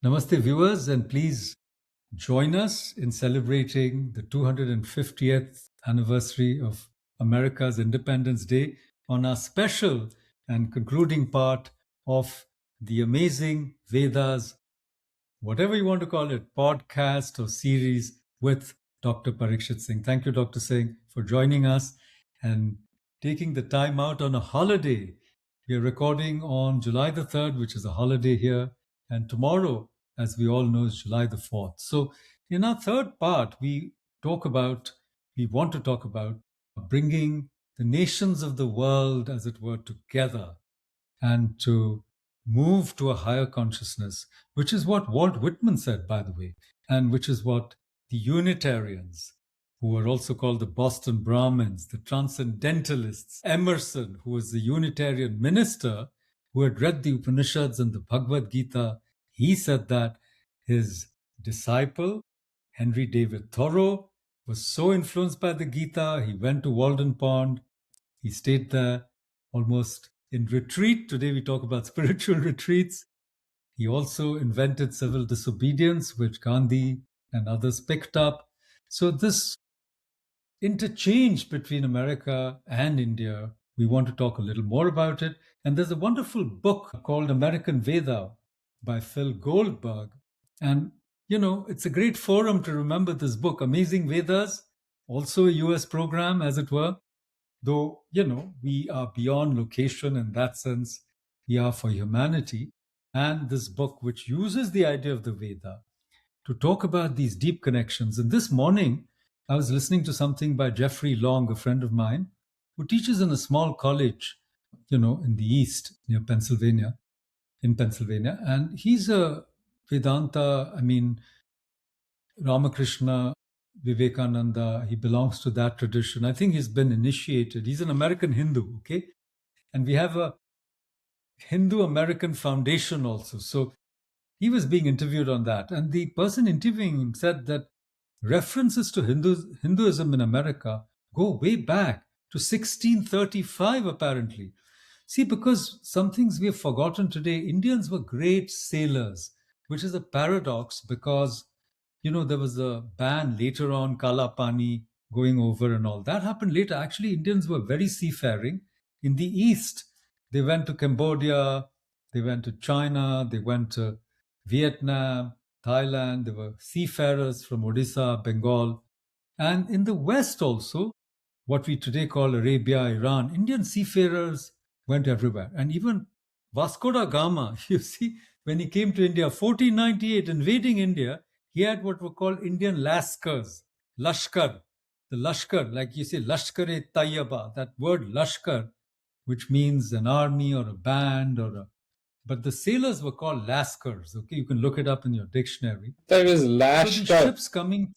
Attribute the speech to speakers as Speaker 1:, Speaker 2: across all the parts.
Speaker 1: Namaste, viewers, and please join us in celebrating the 250th anniversary of America's Independence Day on our special and concluding part of the amazing Vedas, whatever you want to call it, podcast or series with Dr. Parikshit Singh. Thank you, Dr. Singh, for joining us and taking the time out on a holiday. We are recording on July the 3rd, which is a holiday here, and tomorrow, as we all know, is July the 4th. So, in our third part, we want to talk about bringing the nations of the world, as it were, together and to move to a higher consciousness, which is what Walt Whitman said, by the way, and which is what the Unitarians, who are also called the Boston Brahmins, the transcendentalists, Emerson, who was the Unitarian minister who had read the Upanishads and the Bhagavad Gita, he said that his disciple, Henry David Thoreau, was so influenced by the Gita, he went to Walden Pond, he stayed there almost in retreat. Today we talk about spiritual retreats. He also invented civil disobedience, which Gandhi and others picked up. So this interchange between America and India, we want to talk a little more about it. And there's a wonderful book called American Veda by Phil Goldberg. And, it's a great forum to remember this book, Amazing Vedas, also a US program, as it were. Though, we are beyond location in that sense, we are for humanity. And this book, which uses the idea of the Veda to talk about these deep connections. And this morning, I was listening to something by Jeffrey Long, a friend of mine, who teaches in a small college, in the East, near Pennsylvania, in Pennsylvania. And he's a Vedanta, Ramakrishna, Vivekananda, he belongs to that tradition. I think he's been initiated. He's an American Hindu, okay? And we have a Hindu American Foundation also. So he was being interviewed on that. And the person interviewing him said that references to Hinduism in America go way back to 1635, apparently. See, because some things we have forgotten today, Indians were great sailors, which is a paradox because there was a ban later on, Kala Pani going over and all. That happened later. Actually, Indians were very seafaring. In the East, they went to Cambodia, they went to China, they went to Vietnam, Thailand. They were seafarers from Odisha, Bengal. And in the West also, what we today call Arabia, Iran, Indian seafarers went everywhere. And even Vasco da Gama, you see, when he came to India, 1498, invading India, he had what were called Indian Laskars, Lashkar. The Lashkar, like you say, Lashkar-e-Tayyaba, that word Lashkar, which means an army or a band but the sailors were called Laskars. Okay, you can look it up in your dictionary.
Speaker 2: That was
Speaker 1: So
Speaker 2: lashed
Speaker 1: these
Speaker 2: up.
Speaker 1: ships coming.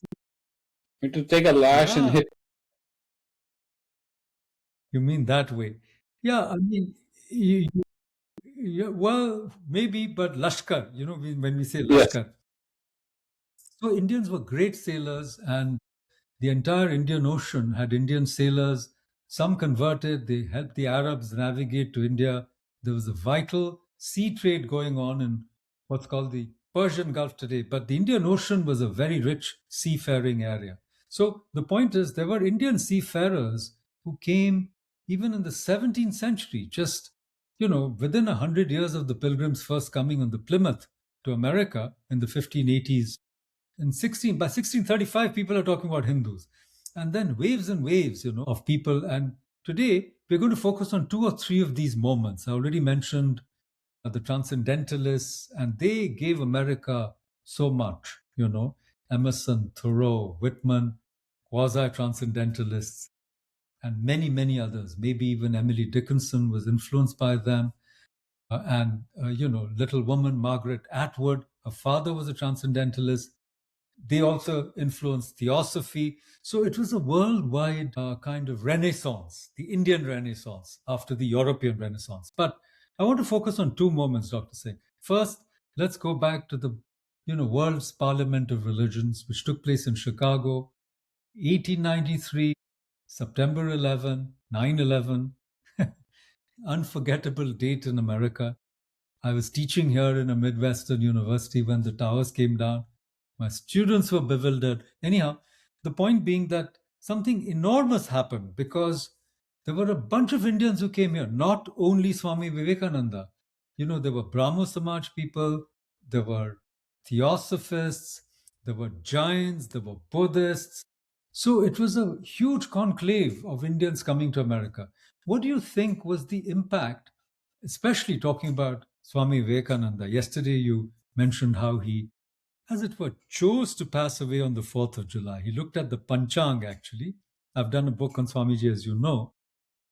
Speaker 2: To take a lash and
Speaker 1: Yeah,
Speaker 2: hit.
Speaker 1: you mean that way? Yeah, well, maybe, but Lashkar, when we say
Speaker 2: Yes.
Speaker 1: Lashkar. So Indians were great sailors, and the entire Indian Ocean had Indian sailors. Some converted, they helped the Arabs navigate to India. There was a vital sea trade going on in what's called the Persian Gulf today. But the Indian Ocean was a very rich seafaring area. So the point is, there were Indian seafarers who came even in the 17th century, just, within 100 years of the Pilgrims first coming on the Plymouth to America in the 1580s. By 1635, people are talking about Hindus. And then waves and waves, of people. And today, we're going to focus on two or three of these moments. I already mentioned the transcendentalists, and they gave America so much, Emerson, Thoreau, Whitman, quasi-transcendentalists, and many, many others. Maybe even Emily Dickinson was influenced by them. Little woman, Margaret Atwood, her father was a transcendentalist. They also influenced theosophy. So it was a worldwide kind of renaissance, the Indian Renaissance after the European Renaissance. But I want to focus on two moments, Dr. Singh. First, let's go back to the World's Parliament of Religions, which took place in Chicago, 1893, September 11, 9/11, unforgettable date in America. I was teaching here in a Midwestern university when the towers came down. My students were bewildered. Anyhow, the point being that something enormous happened because there were a bunch of Indians who came here, not only Swami Vivekananda. There were Brahmo Samaj people, there were theosophists, there were Jains, there were Buddhists. So it was a huge conclave of Indians coming to America. What do you think was the impact, especially talking about Swami Vivekananda? Yesterday you mentioned how he, as it were, chose to pass away on the 4th of July. He looked at the Panchang, actually. I've done a book on Swamiji, as you know,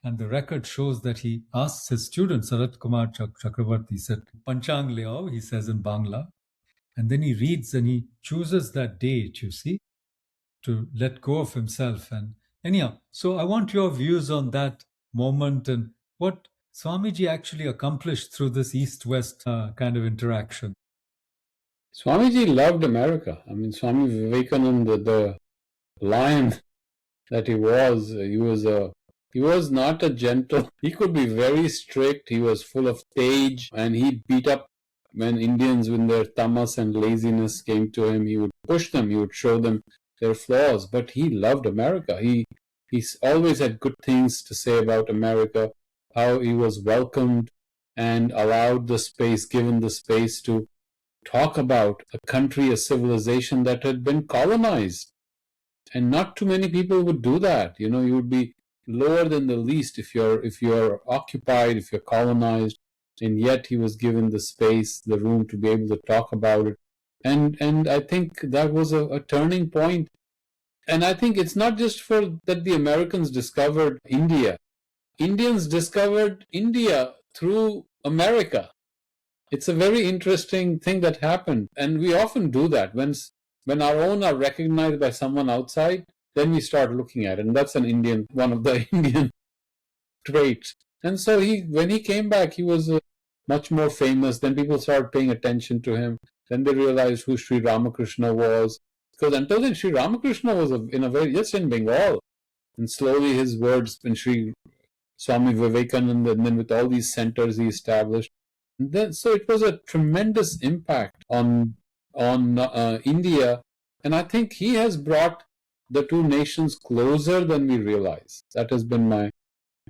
Speaker 1: and the record shows that he asks his student, Sarat Kumar Chakravarti, said, Panchang Leao, he says in Bangla. And then he reads and he chooses that date, you see, to let go of himself. And anyhow, so I want your views on that moment and what Swamiji actually accomplished through this East-West kind of interaction.
Speaker 2: Swamiji loved America. I mean, Swami Vivekananda, the lion that he was not a gentle. He could be very strict. He was full of rage, and he beat up when Indians, with their tamas and laziness, came to him. He would push them. He would show them their flaws. But he loved America. He's always had good things to say about America. How he was welcomed and allowed the space, given the space to talk about a country, a civilization that had been colonized. And not too many people would do that. You would be lower than the least if you're occupied, if you're colonized. And yet he was given the space, the room to be able to talk about it. And I think that was a turning point. And I think it's not just that the Americans discovered India. Indians discovered India through America. It's a very interesting thing that happened, and we often do that. When our own are recognized by someone outside, then we start looking at it, and that's one of the Indian traits. And so when he came back, he was much more famous. Then people started paying attention to him. Then they realized who Sri Ramakrishna was, because until then Sri Ramakrishna was just in Bengal, and slowly his words, when Swami Vivekananda, and then with all these centers he established. So it was a tremendous impact on India, and I think he has brought the two nations closer than we realize. That has been my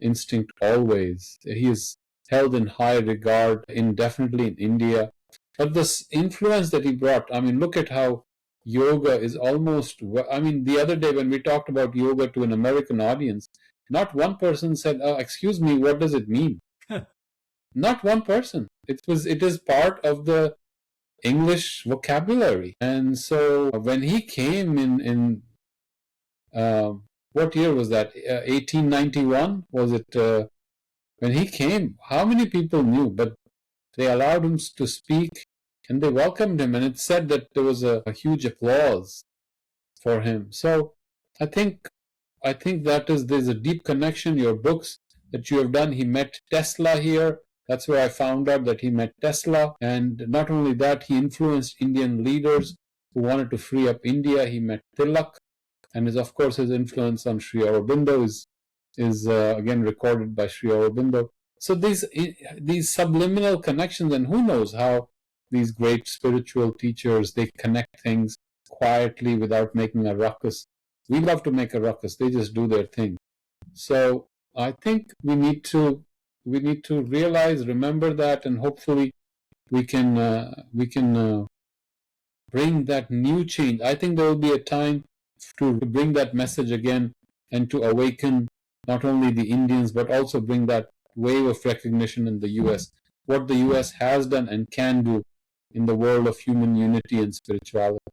Speaker 2: instinct always. He is held in high regard, definitely in India. But this influence that he brought, I mean, look at how yoga is almost, I mean, the other day when we talked about yoga to an American audience, not one person said, excuse me, what does it mean? Not one person. It is part of the English vocabulary. And so when he came in what year was that? 1891? Was it when he came? How many people knew? But they allowed him to speak, and they welcomed him. And it said that there was a huge applause for him. So I think there's a deep connection. Your books that you have done. He met Tesla here. That's where I found out that he met Tesla. And not only that, he influenced Indian leaders who wanted to free up India. He met Tilak. And of course, his influence on Sri Aurobindo is again recorded by Sri Aurobindo. So these subliminal connections, and who knows how these great spiritual teachers, they connect things quietly without making a ruckus. We love to make a ruckus. They just do their thing. So I think we need to realize, remember that, and hopefully we can bring that new change. I think there will be a time to bring that message again and to awaken not only the Indians but also bring that wave of recognition in the U.S. What the U.S. has done and can do in the world of human unity and spirituality.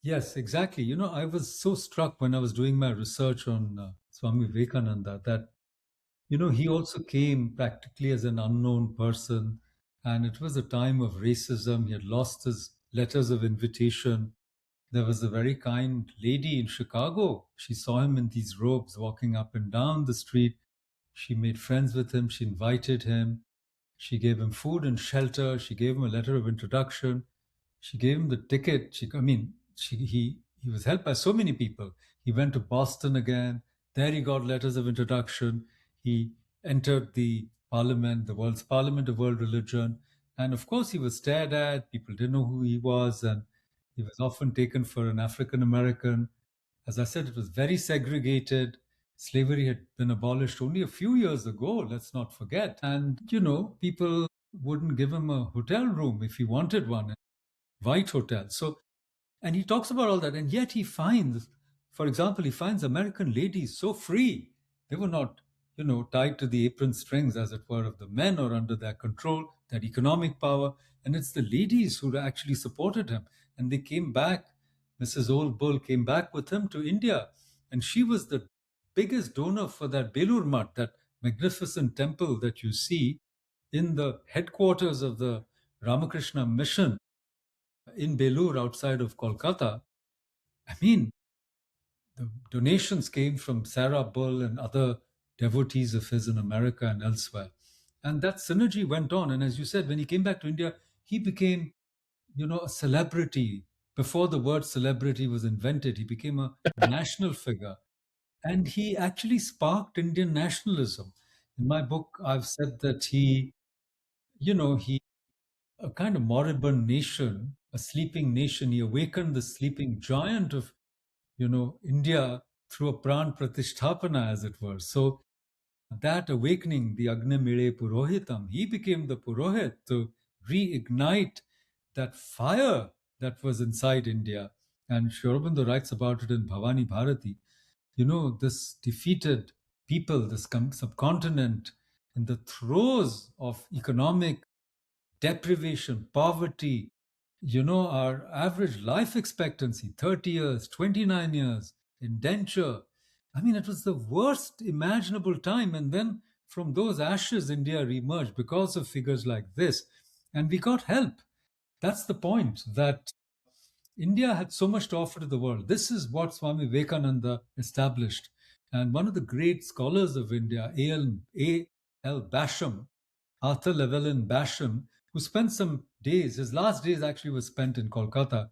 Speaker 1: Yes, exactly. I was so struck when I was doing my research on Swami Vivekananda that, he also came practically as an unknown person. And it was a time of racism. He had lost his letters of invitation. There was a very kind lady in Chicago. She saw him in these robes walking up and down the street. She made friends with him. She invited him. She gave him food and shelter. She gave him a letter of introduction. She gave him the ticket. He was helped by so many people. He went to Boston again. There he got letters of introduction. He entered the parliament, the world's parliament of world religion. And of course, he was stared at. People didn't know who he was. And he was often taken for an African American. As I said, it was very segregated. Slavery had been abolished only a few years ago, let's not forget. And, people wouldn't give him a hotel room if he wanted one, a white hotel. So, and he talks about all that. And yet he finds, for example, he finds American ladies so free. They were not, tied to the apron strings, as it were, of the men or under their control, that economic power. And it's the ladies who actually supported him. And they came back. Mrs. Old Bull came back with him to India. And she was the biggest donor for that Belur Math, that magnificent temple that you see in the headquarters of the Ramakrishna mission in Belur outside of Kolkata. I mean, the donations came from Sarah Bull and other devotees of his in America and elsewhere. And that synergy went on. And as you said, when he came back to India, he became, a celebrity. Before the word celebrity was invented, he became a national figure. And he actually sparked Indian nationalism. In my book, I've said that he, a kind of moribund nation, a sleeping nation, he awakened the sleeping giant of India through a pran pratisthapana, as it were. So that awakening, the Agni Mile Purohitam, he became the Purohit to reignite that fire that was inside India. And Sri Aurobindo writes about it in Bhavani Bharati. This defeated people, this subcontinent, in the throes of economic deprivation, poverty, our average life expectancy, 30 years, 29 years, indenture. I mean, it was the worst imaginable time. And then from those ashes, India reemerged because of figures like this. And we got help. That's the point, that India had so much to offer to the world. This is what Swami Vivekananda established. And one of the great scholars of India, A.L. Basham, Arthur Llewellyn Basham, who spent some days, his last days actually was spent in Kolkata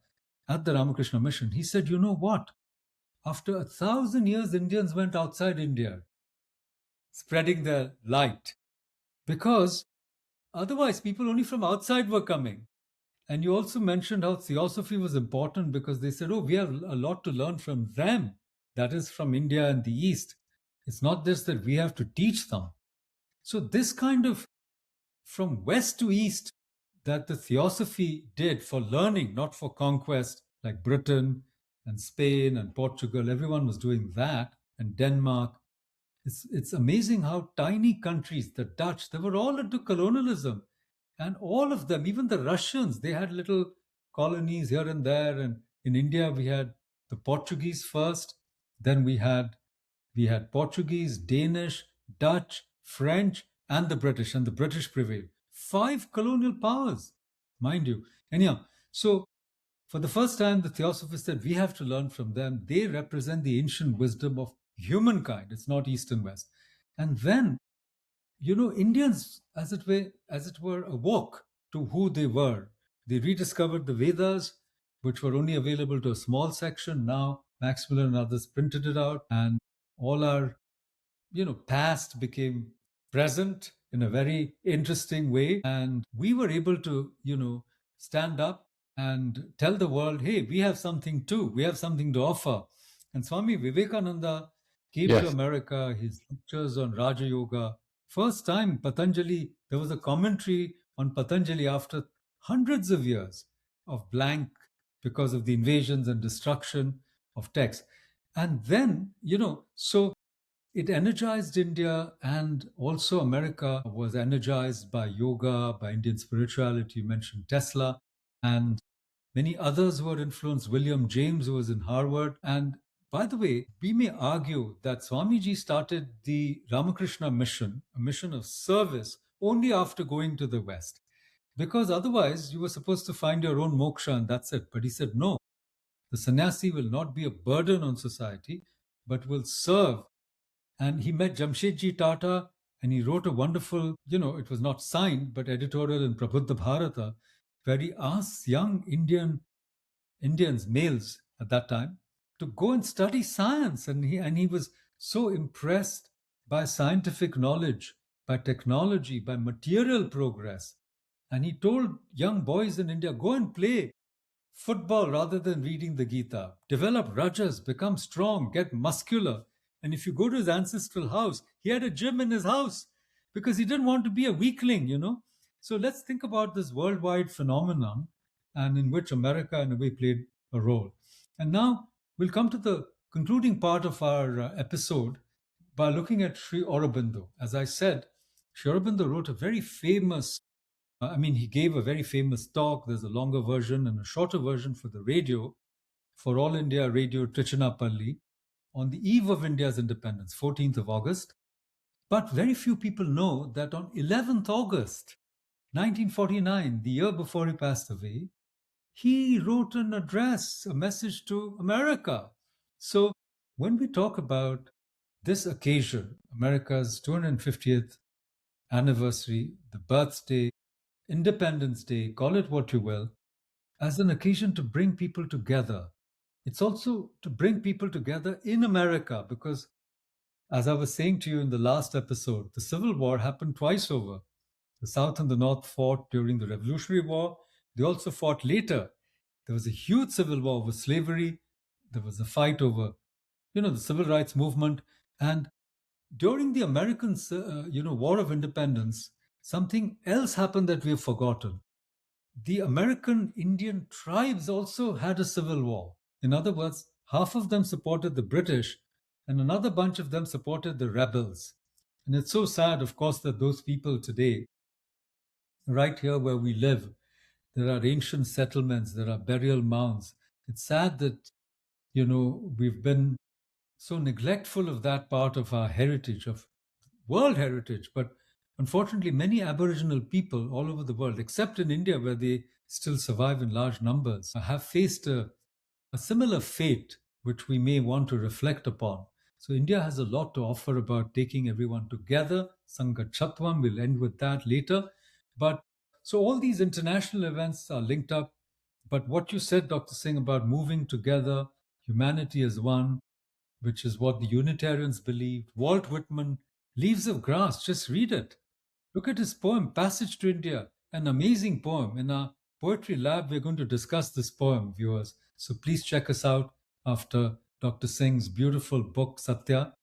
Speaker 1: at the Ramakrishna Mission. He said, you know what? After 1,000 years, Indians went outside India, spreading their light, because otherwise people only from outside were coming. And you also mentioned how theosophy was important because they said, oh, we have a lot to learn from them, that is from India and the East. It's not just that we have to teach them. So this kind of from west to east that the theosophy did for learning, not for conquest, like Britain and Spain and Portugal, everyone was doing that, and Denmark. It's amazing how tiny countries, the Dutch, they were all into colonialism. And all of them, even the Russians, they had little colonies here and there. And in India, we had the Portuguese first, then we had Portuguese, Danish, Dutch, French, and the British, and the British prevailed. 5 colonial powers, mind you. Anyhow, so for the first time, the Theosophists said we have to learn from them. They represent the ancient wisdom of humankind. It's not East and West. And then, Indians, as it were, awoke to who they were. They rediscovered the Vedas, which were only available to a small section. Now, Maxwell and others printed it out, and all our past became present in a very interesting way. And we were able to, stand up and tell the world, hey, we have something too. We have something to offer. And Swami Vivekananda came to
Speaker 2: Yes.
Speaker 1: America, his lectures on Raja Yoga. First time Patanjali, there was a commentary on Patanjali after hundreds of years of blank because of the invasions and destruction of texts. And then, so it energized India, and also America was energized by yoga, by Indian spirituality. You mentioned Tesla, and many others were influenced. William James, who was in Harvard. And by the way, we may argue that Swamiji started the Ramakrishna mission, a mission of service, only after going to the West. Because otherwise, you were supposed to find your own moksha and that's it. But he said, no, the sannyasi will not be a burden on society, but will serve. And he met Jamshedji Tata, and he wrote a wonderful, it was not signed, but editorial in Prabuddha Bharata, where he asks young Indians, males at that time, to go and study science. And he was so impressed by scientific knowledge, by technology, by material progress, And he told young boys in India, go and play football rather than reading the Gita. Develop rajas, become strong, get muscular. And if you go to his ancestral house, he had a gym in his house because he didn't want to be a weakling. So let's think about this worldwide phenomenon and in which America, in a way, played a role. And now we'll come to the concluding part of our episode by looking at Sri Aurobindo. As I said, Sri Aurobindo wrote a very famous he gave a very famous talk. There's a longer version and a shorter version for the radio, for All India Radio Trichinapalli, on the eve of India's independence, 14th of August. But very few people know that on 11th August, 1949, the year before he passed away, he wrote an address, a message to America. So when we talk about this occasion, America's 250th anniversary, the birthday, Independence Day, call it what you will, as an occasion to bring people together. It's also to bring people together in America because, as I was saying to you in the last episode, the Civil War happened twice over. The South and the North fought during the Revolutionary War. They also fought later. There was a huge civil war over slavery. There was a fight over, the civil rights movement. And during the American, War of Independence, something else happened that we have forgotten. The American Indian tribes also had a civil war. In other words, half of them supported the British and another bunch of them supported the rebels. And it's so sad, of course, that those people today, right here where we live, there are ancient settlements, there are burial mounds. It's sad that, we've been so neglectful of that part of our heritage, of world heritage. But unfortunately, many Aboriginal people all over the world, except in India, where they still survive in large numbers, have faced a similar fate, which we may want to reflect upon. So, India has a lot to offer about taking everyone together. Sangachatvam, we'll end with that later. But so, all these international events are linked up. But what you said, Dr. Singh, about moving together, humanity as one, which is what the Unitarians believed. Walt Whitman, Leaves of Grass, just read it. Look at his poem, Passage to India, an amazing poem. In our poetry lab, we're going to discuss this poem, viewers. So please check us out after Dr. Singh's beautiful book, Satya.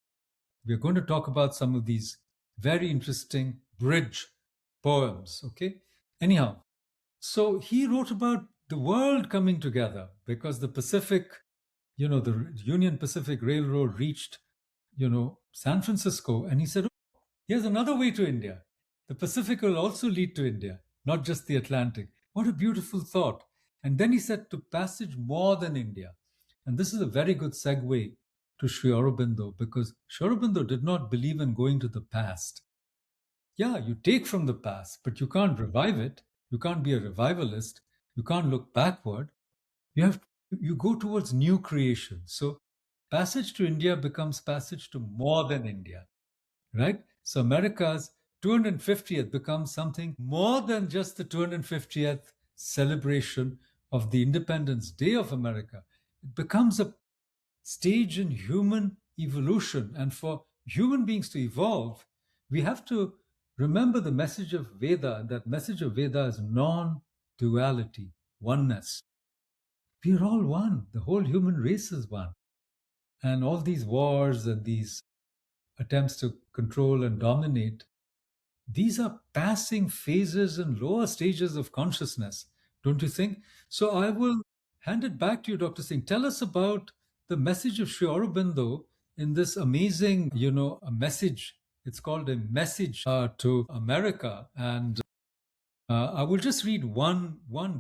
Speaker 1: We're going to talk about some of these very interesting bridge poems, okay? Anyhow, so he wrote about the world coming together because the Pacific, the Union Pacific Railroad reached, San Francisco. And he said, oh, here's another way to India. The Pacific will also lead to India, not just the Atlantic. What a beautiful thought. And then he said to passage more than India. And this is a very good segue to Sri Aurobindo because Sri Aurobindo did not believe in going to the past. Yeah, you take from the past, but you can't revive it. You can't be a revivalist. You can't look backward. You go towards new creation. So passage to India becomes passage to more than India, right? So America's 250th becomes something more than just the 250th celebration of the Independence Day of America. It becomes a stage in human evolution. And for human beings to evolve, we have to remember the message of Veda. And that message of Veda is non-duality, oneness. We are all one. The whole human race is one. And all these wars and these attempts to control and dominate, these are passing phases and lower stages of consciousness, don't you think? So I will hand it back to you, Dr. Singh. Tell us about the message of Sri Aurobindo in this amazing, a message. It's called a message to America. And I will just read one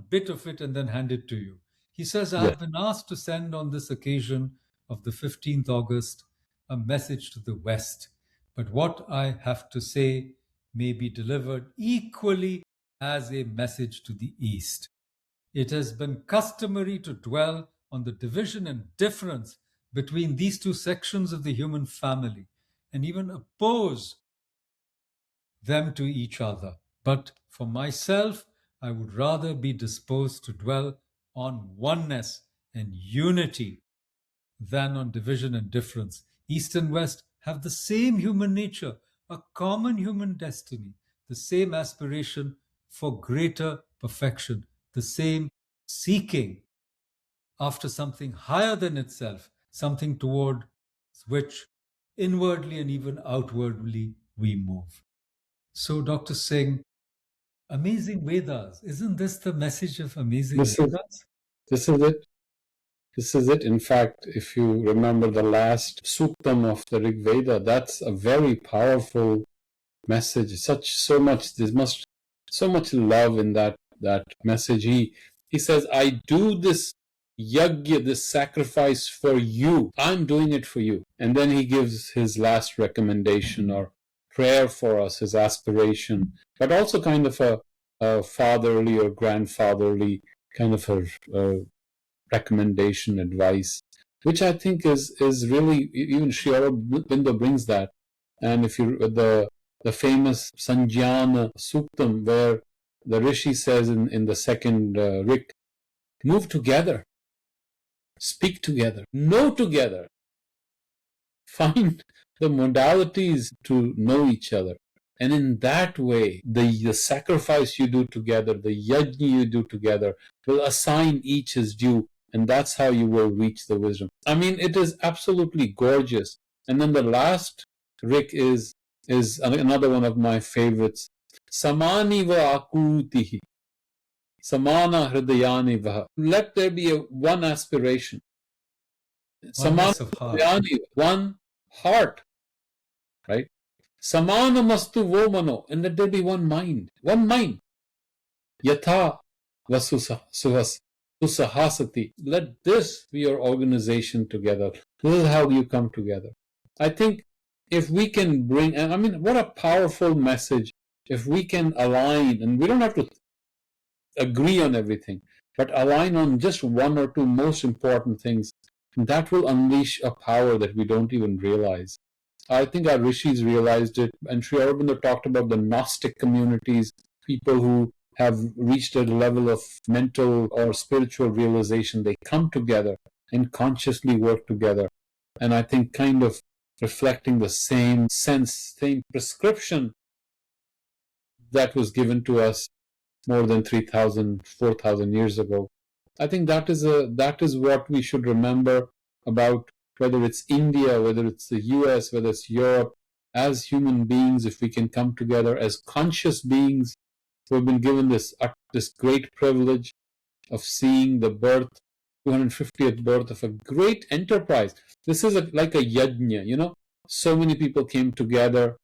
Speaker 1: bit of it and then hand it to you. He says, I
Speaker 2: Yes.
Speaker 1: have been asked to send on this occasion of the 15th August a message to the West, but what I have to say may be delivered equally as a message to the East. It has been customary to dwell on the division and difference between these two sections of the human family and even oppose them to each other. But for myself, I would rather be disposed to dwell on oneness and unity than on division and difference. East and West have the same human nature, a common human destiny, the same aspiration for greater perfection, the same seeking after something higher than itself, something toward which inwardly and even outwardly we move. So, Dr. Singh, Amazing Vedas, isn't this the message of Amazing
Speaker 2: This is
Speaker 1: Vedas?
Speaker 2: this is it. This is it. In fact, if you remember the last suktam of the Rig Veda, that's a very powerful message. There's so much love in that message. He says, I do this yajna, this sacrifice for you. I'm doing it for you. And then he gives his last recommendation or prayer for us, his aspiration, but also kind of a fatherly or grandfatherly kind of a recommendation, advice, which I think is really, even Sri Aurobindo brings that. And if you the famous Sanjana Suktam, where the Rishi says in the second Rik, move together, speak together, know together, find the modalities to know each other. And in that way, the sacrifice you do together, the yajna you do together, will assign each his due, and that's how you will reach the wisdom. I mean, it is absolutely gorgeous. And then the last Rik is another one of my favorites. Samani va akutihi. Samana hridayani va. Let there be one aspiration. Samana
Speaker 1: Oneness of heart.
Speaker 2: hridayani, one heart, right? Samana mastu vo mano, and let there be one mind. One mind. Yatha susahasati. Let this be your organization together. This is how you come together. I think if we can bring, and I mean, what a powerful message. If we can align, and we don't have to agree on everything, but align on just one or two most important things, that will unleash a power that we don't even realize. I think our rishis realized it, and Sri Aurobindo talked about the Gnostic communities, people who have reached a level of mental or spiritual realization. They come together and consciously work together. And I think kind of reflecting the same sense, same prescription that was given to us more than 3,000, 4,000 years ago. I think that is what we should remember about, whether it's India, whether it's the US, whether it's Europe. As human beings, if we can come together as conscious beings who have been given this great privilege of seeing the 250th birth of a great enterprise. This is like a yajna, you know. So many people came together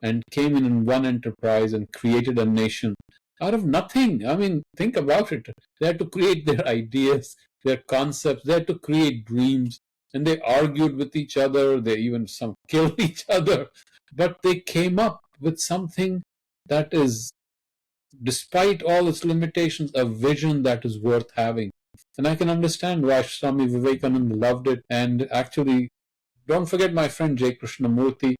Speaker 2: and came in one enterprise and created a nation out of nothing. I mean, think about it. They had to create their ideas, their concepts, they had to create dreams, and they argued with each other. They even some killed each other, but they came up with something that is, despite all its limitations, a vision that is worth having. And I can understand why Swami Vivekananda loved it. And actually, don't forget my friend J. Krishnamurti.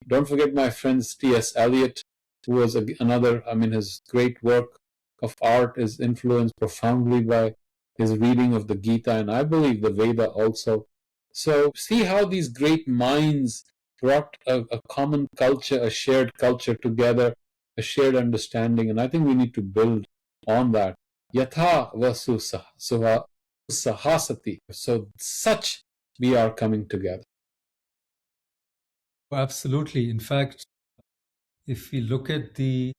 Speaker 2: Don't forget my friend T.S. Eliot, who was another, I mean, his great work of art is influenced profoundly by his reading of the Gita, and I believe the Veda also. So see how these great minds brought a common culture, a shared culture together, a shared understanding, and I think we need to build on that. Yatha vasu sahasati. So such we are coming together.
Speaker 1: Absolutely. In fact, if we look at the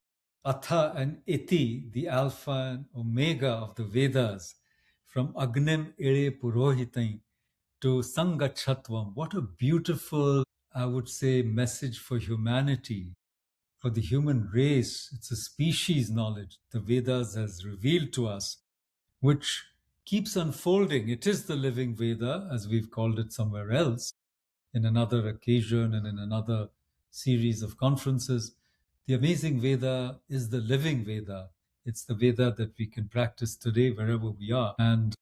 Speaker 1: Atha and Iti, the Alpha and Omega of the Vedas, from Agnim Ere Purohitai to Sangachatvam, what a beautiful, I would say, message for humanity, for the human race. It's a species knowledge the Vedas has revealed to us, which keeps unfolding. It is the living Veda, as we've called it somewhere else, in another occasion and in another series of conferences. The amazing Veda is the living Veda. It's the Veda that we can practice today wherever we are. And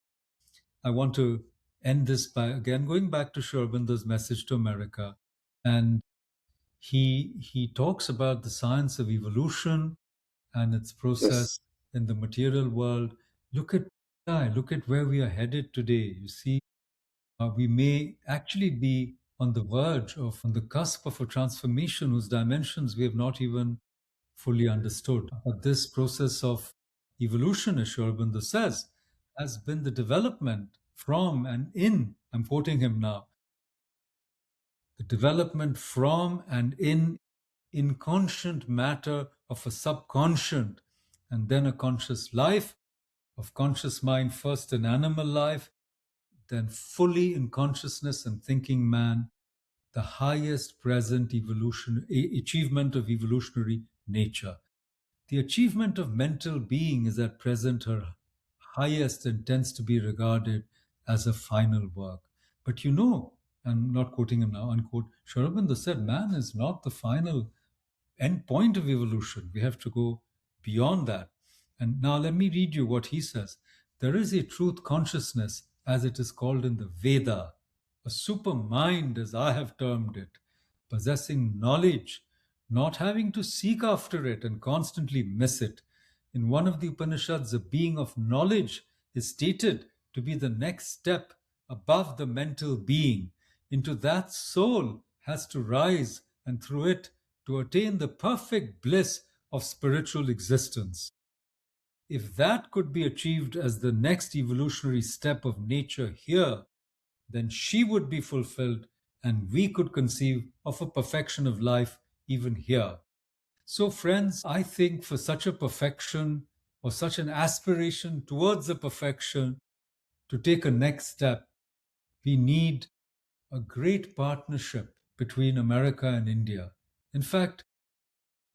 Speaker 1: I want to end this by again going back to Sri Aurobindo's message to America. And he talks about the science of evolution and its process in the material world. Look at where we are headed today. You see, we may actually be on the verge of, on the cusp of a transformation whose dimensions we have not even fully understood. But this process of evolution, as Sri Aurobindo says, has been the development from and in, I'm quoting him now, the development from and in inconscient matter of a subconscient and then a conscious life, of conscious mind first in animal life, then fully in consciousness and thinking man, the highest present achievement of evolutionary nature. The achievement of mental being is at present her highest and tends to be regarded as a final work. But you know, I'm not quoting him now, unquote, Sri Aurobindo said man is not the final end point of evolution. We have to go beyond that. And now let me read you what he says. There is a truth consciousness, as it is called in the Veda, a super mind, as I have termed it, possessing knowledge, not having to seek after it and constantly miss it. In one of the Upanishads, a being of knowledge is stated to be the next step above the mental being. Into that soul has to rise, and through it to attain the perfect bliss of spiritual existence. If that could be achieved as the next evolutionary step of nature here, then she would be fulfilled and we could conceive of a perfection of life even here. So, friends, I think for such a perfection or such an aspiration towards a perfection to take a next step, we need a great partnership between America and India. In fact,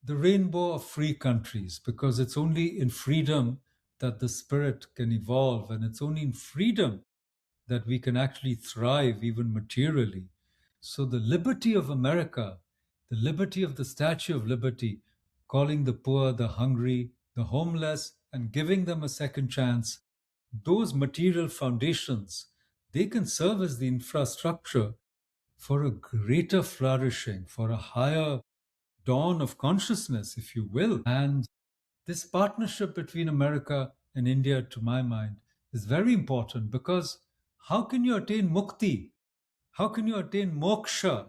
Speaker 1: the rainbow of free countries, because it's only in freedom that the spirit can evolve, and it's only in freedom that we can actually thrive, even materially. So, the liberty of America, the liberty of the Statue of Liberty, calling the poor, the hungry, the homeless, and giving them a second chance, those material foundations, they can serve as the infrastructure for a greater flourishing, for a higher dawn of consciousness, if you will. And this partnership between America and India, to my mind, is very important because how can you attain mukti? How can you attain moksha?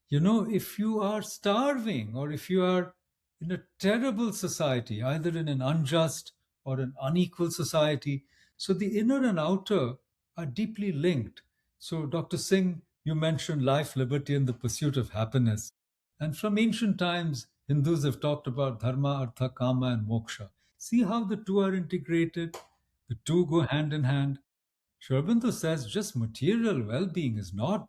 Speaker 1: You know, if you are starving or if you are in a terrible society, either in an unjust or an unequal society, so the inner and outer are deeply linked. So, Dr. Singh, you mentioned life, liberty, and the pursuit of happiness. And from ancient times, Hindus have talked about dharma, artha, kama, and moksha. See how the two are integrated? The two go hand in hand. Sri Aurobindo says just material well being is not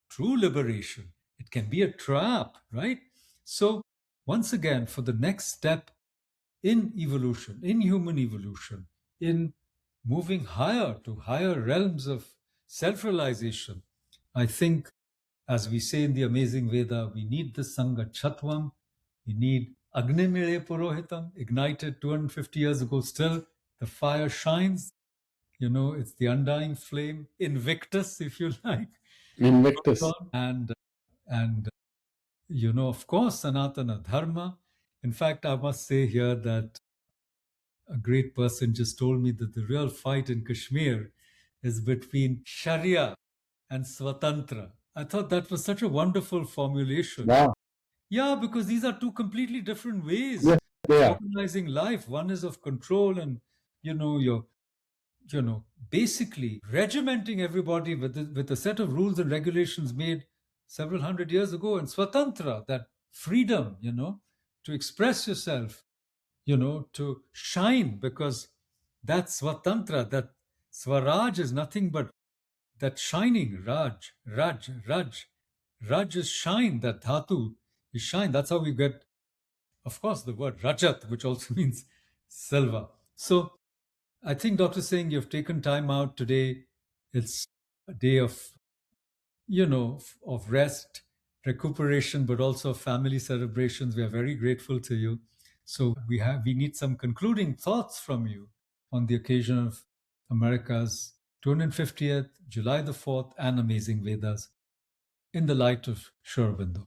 Speaker 1: true liberation. It can be a trap, right? So, once again, for the next step in evolution, in human evolution, in moving higher to higher realms of self realization, I think, as we say in the amazing Veda, we need the Sangha Chatvam, we need Agnimire Purohitam, ignited 250 years ago. Still, the fire shines. You know, it's the undying flame, Invictus, if you like.
Speaker 2: Invictus.
Speaker 1: And you know, of course, Sanatana Dharma. In fact, I must say here that a great person just told me that the real fight in Kashmir is between Sharia and Swatantra. I thought that was such a wonderful formulation.
Speaker 2: Wow.
Speaker 1: Yeah, because these are two completely different ways
Speaker 2: Yes, they
Speaker 1: of
Speaker 2: are.
Speaker 1: organizing life. One is of control and, you know, basically regimenting everybody with a set of rules and regulations made several hundred years ago. And Swatantra, that freedom, to express yourself, to shine, because that's Swatantra, that Swaraj is nothing but that shining, Raj is shine, that Dhatu is shine. That's how we get, of course, the word Rajat, which also means silver. So I think, Dr. Singh, you've taken time out today. It's a day of, of rest, recuperation, but also family celebrations. We are very grateful to you. So we need some concluding thoughts from you on the occasion of America's 250th, July the 4th, and Amazing Vedas in the light of Sri Aurobindo.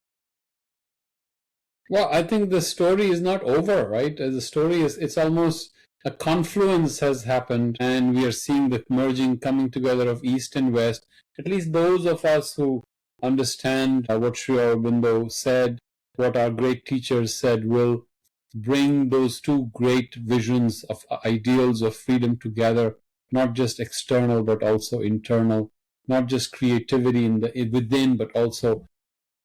Speaker 2: Well, I think the story is not over, right? The story is, it's almost a confluence has happened, and we are seeing the merging, coming together of East and West. At least those of us who understand what Sri Aurobindo said, what our great teachers said, will bring those two great visions of ideals of freedom together, not just external but also internal, not just creativity within but also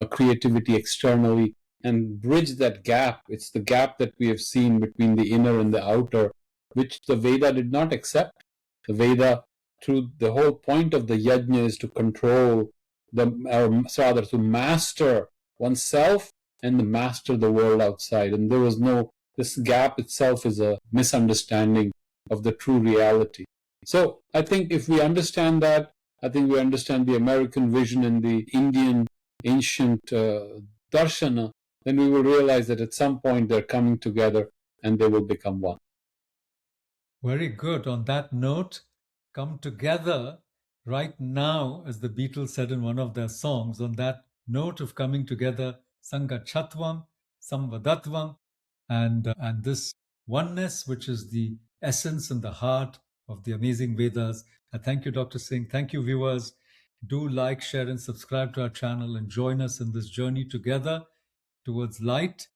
Speaker 2: a creativity externally, and bridge that gap. It's the gap that we have seen between the inner and the outer, which the Veda did not accept. The Veda, through the whole point of the yajna, is to control or rather to master oneself and to master the world outside. And there was no, this gap itself is a misunderstanding of the true reality. So I think if we understand that, I think we understand the American vision and the Indian ancient darshana, then we will realize that at some point they're coming together and they will become one.
Speaker 1: Very good. On that note, come together right now, as the Beatles said in one of their songs, on that note of coming together, Sangachatvam, Samvadatvam, and this oneness, which is the essence and the heart of the amazing Vedas. I thank you, Dr. Singh. Thank you, viewers. Do like, share, and subscribe to our channel and join us in this journey together towards light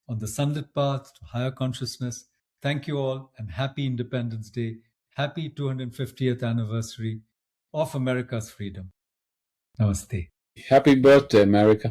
Speaker 1: on the sunlit path to higher consciousness. Thank you all and happy Independence Day. Happy 250th anniversary of America's freedom. Namaste.
Speaker 2: Happy birthday, America.